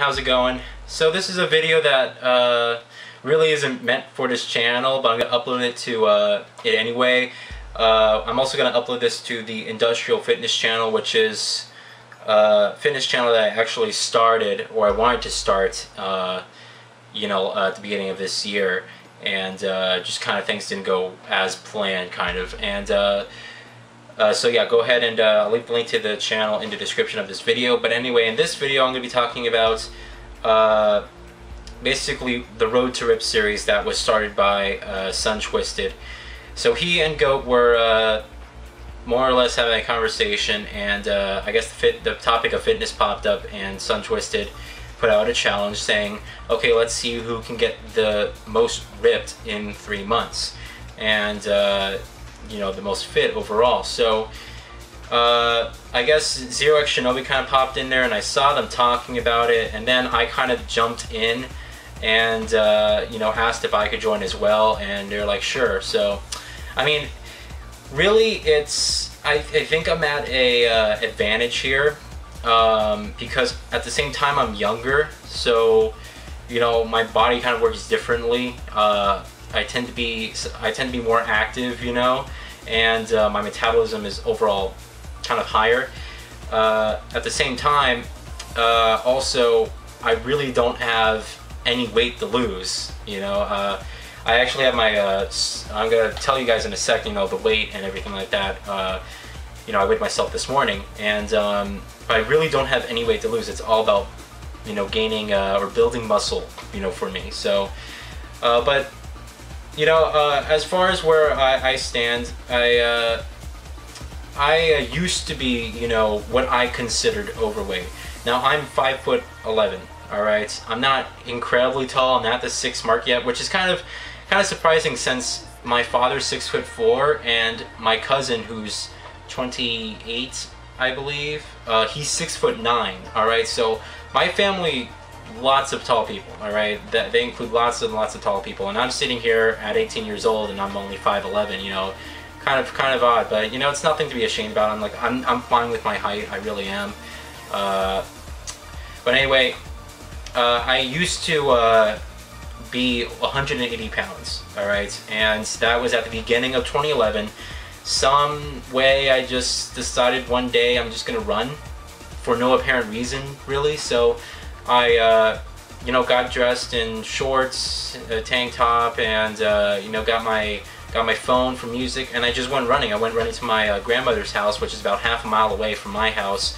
how's it going? So this is a video that really isn't meant for this channel, but I'm going to upload it to it anyway. I'm also going to upload this to the Industrial Fitness channel, which is a fitness channel that I actually started, or I wanted to start, at the beginning of this year, and just kind of things didn't go as planned, kind of. And so yeah, go ahead and I'll leave the link to the channel in the description of this video. But anyway, in this video I'm going to be talking about basically the Road to Rip series that was started by Sun Twisted. So he and Goat were more or less having a conversation, and I guess the topic of fitness popped up, and Sun Twisted put out a challenge saying, okay, let's see who can get the most ripped in 3 months, and the most fit overall. So I guess Zero X Shinobi kind of popped in there, and I saw them talking about it, and then I kind of jumped in and asked if I could join as well, and they're like, sure. So I mean, really, I think I'm at a advantage here, because at the same time I'm younger, so my body kind of works differently. I tend to be more active, and my metabolism is overall kind of higher. At the same time, also, I really don't have any weight to lose. I actually have my, I'm gonna tell you guys in a second, the weight and everything like that. I weighed myself this morning, and but I really don't have any weight to lose. It's all about, gaining or building muscle, for me. So, but as far as where I stand, I used to be, what I considered overweight. Now I'm 5'11". All right, I'm not incredibly tall. I'm not the 6 mark yet, which is kind of surprising, since my father's 6'4", and my cousin, who's 28, I believe, he's 6'9". All right, so my family, lots of tall people. All right, they include lots and lots of tall people, and I'm sitting here at 18 years old, and I'm only 5'11". Kind of odd, but it's nothing to be ashamed about. I'm fine with my height. I really am. But anyway, I used to be 180 pounds, all right, and that was at the beginning of 2011. Some way I just decided one day I'm just gonna run for no apparent reason, really. So I got dressed in shorts, a tank top, and got my phone for music, and I just went running. I went running to my grandmother's house, which is about half a mile away from my house.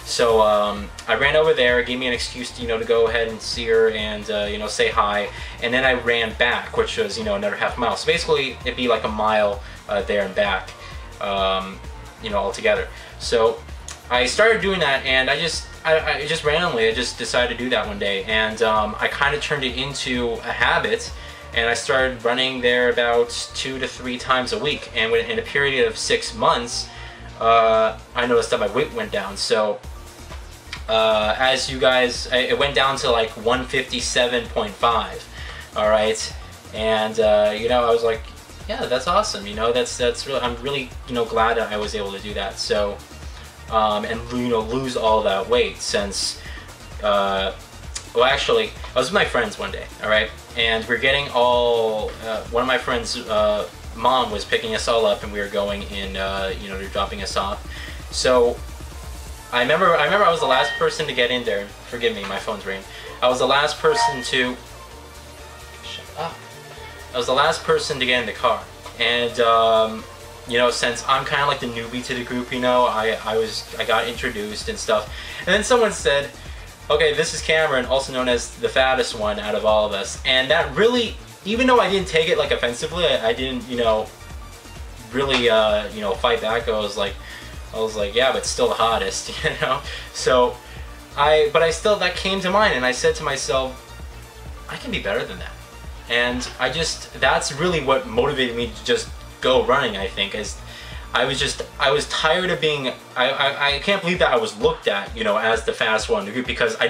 So I ran over there. It gave me an excuse to go ahead and see her and say hi, and then I ran back, which was another half mile. So basically it'd be like a mile there and back, altogether. So I started doing that, and I just randomly decided to do that one day, and I kind of turned it into a habit, and I started running there about 2 to 3 times a week, and in a period of 6 months, I noticed that my weight went down. So as you guys, it went down to like 157.5. all right, and I was like, yeah, that's awesome. That's really, I'm really glad that I was able to do that. So and lose all that weight, since well, actually, I was with my friends one day, all right, and we're getting all one of my friends' mom was picking us all up, and we were going in, they're dropping us off. So I remember I was the last person to get in there. Forgive me, my phone's ringing. I was the last person to shut up. I was the last person to get in the car, and since I'm kind of like the newbie to the group, I got introduced and stuff, and then someone said, okay, this is Cameron, also known as the fattest one out of all of us. And that really, even though I didn't take it like offensively, I didn't really fight back. I was like, yeah, but still the hottest, So but I still, that came to mind, and I said to myself, I can be better than that. And that's really what motivated me to just go running, I think, is I was tired of being, I can't believe that I was looked at, as the fast one in the group, because I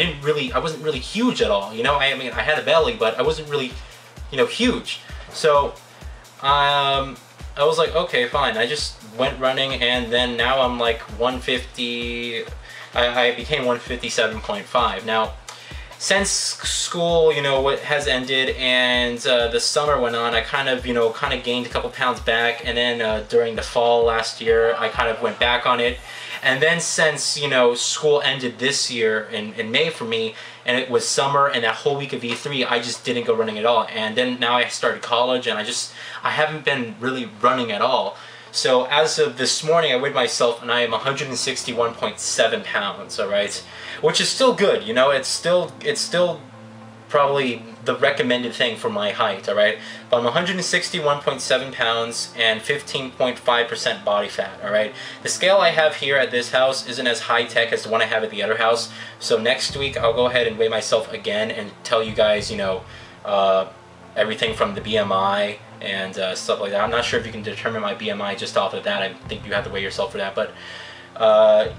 wasn't really huge at all, I mean, I had a belly, but I wasn't really, huge. So I was like, okay, fine. I just went running, and then now I'm like 150, I became 157.5. Now, since school, you know, what has ended and the summer went on, I kind of, you know, gained a couple pounds back, and then during the fall last year, I kind of went back on it. And then since, you know, school ended this year in May for me, and it was summer and that whole week of E3, I just didn't go running at all. And then now I started college and I haven't been really running at all. So as of this morning, I weighed myself and I am 161.7 pounds, all right? Which is still good, you know, it's still probably the recommended thing for my height, all right? But I'm 161.7 pounds and 15.5% body fat, all right? The scale I have here at this house isn't as high-tech as the one I have at the other house, so next week I'll go ahead and weigh myself again and tell you guys, you know, everything from the BMI and stuff like that. I'm not sure if you can determine my BMI just off of that. I think you have to weigh yourself for that, but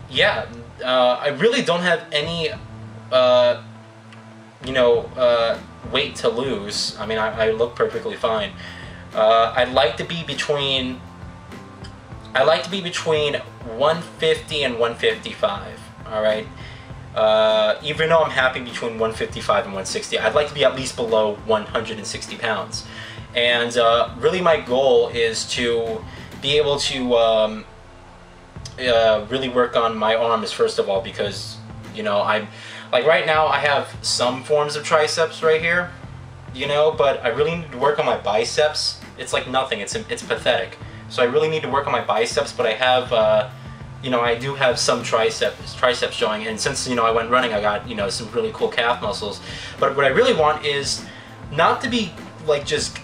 yeah, I really don't have any you know, weight to lose. I mean, I look perfectly fine. I'd like to be between 150 and 155. All right. Even though I'm happy between 155 and 160, I'd like to be at least below 160 pounds. And really, my goal is to be able to really work on my arms first of all, because, you know, I'm like right now I have some forms of triceps right here, you know, but I really need to work on my biceps. It's like nothing. It's pathetic. So I really need to work on my biceps, but I have you know, I do have some triceps showing, and since, you know, I went running, I got, you know, some really cool calf muscles. But what I really want is not to be like just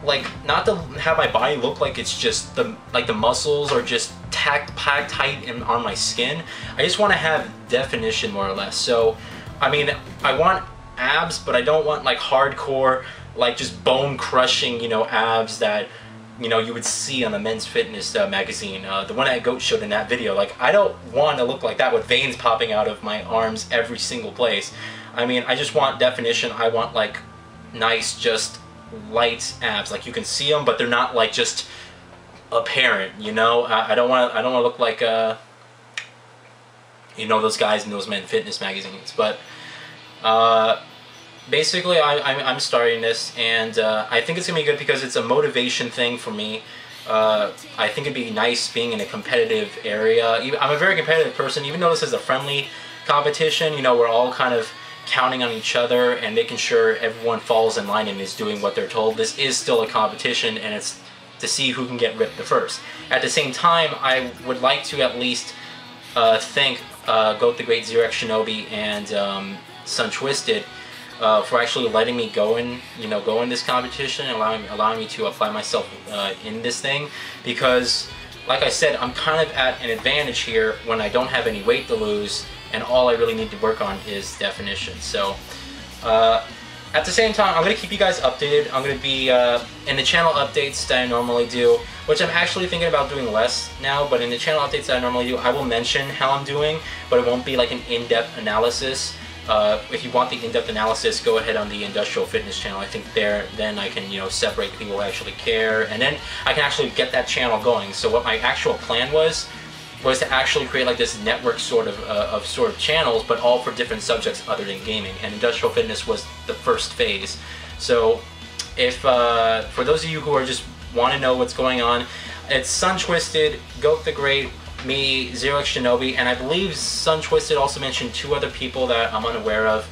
like, not to have my body look like it's just the muscles are just packed tight on my skin. I just want to have definition, more or less. So I mean, I want abs, but I don't want like hardcore, like just bone crushing, you know, abs that, you know, you would see on the Men's Fitness magazine, the one that Goat showed in that video. Like, I don't want to look like that with veins popping out of my arms every single place. I mean, I just want definition. I want like nice, just light abs. Like, you can see them, but they're not like just apparent. You know, I don't want to look like you know, those guys in those Men's Fitness magazines. But basically, I'm starting this, and I think it's gonna be good because it's a motivation thing for me. I think it'd be nice being in a competitive area. I'm a very competitive person, even though this is a friendly competition. You know, we're all kind of counting on each other and making sure everyone falls in line and is doing what they're told. This is still a competition, and it's to see who can get ripped the first. At the same time, I would like to at least thank Goat the Great, Zero X Shinobi, and Sun Twisted for actually letting me go in this competition and allowing me to apply myself in this thing, because like I said, I'm kind of at an advantage here when I don't have any weight to lose, and all I really need to work on is definition. So at the same time, I'm going to keep you guys updated. I'm going to be in the channel updates that I normally do, which I'm actually thinking about doing less now, but in the channel updates that I normally do, I will mention how I'm doing, but it won't be like an in-depth analysis. If you want the in-depth analysis, go ahead on the Industrial Fitness channel. I think then I can, you know, separate the people who actually care, and then I can actually get that channel going. So what my actual plan was to actually create like this network sort of channels, but all for different subjects other than gaming. And Industrial Fitness was the first phase. So if for those of you who are just want to know what's going on, it's Sun Twisted, Goat the Great, me, Zero X Shinobi, and I believe Sun Twisted also mentioned 2 other people that I'm unaware of.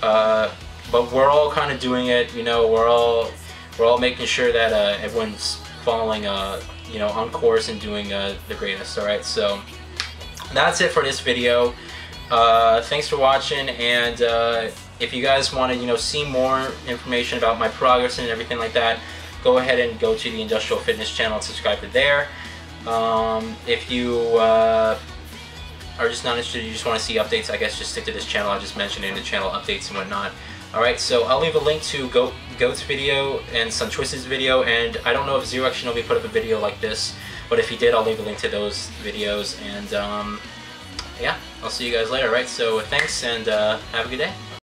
But we're all kind of doing it, you know. We're all making sure that everyone's following, you know, on course and doing the greatest. All right, so that's it for this video. Thanks for watching, and if you guys want to, you know, see more information about my progress and everything like that, go ahead and go to the Industrial Fitness channel and subscribe to there. If you are just not interested, you just want to see updates, I guess just stick to this channel. I just mentioned it in the channel updates and whatnot. Alright, so I'll leave a link to Goat's video and Sun Twisted's video, and I don't know if Zero X Shinobi put up a video like this, but if he did, I'll leave a link to those videos, and yeah, I'll see you guys later. Alright, so thanks, and have a good day.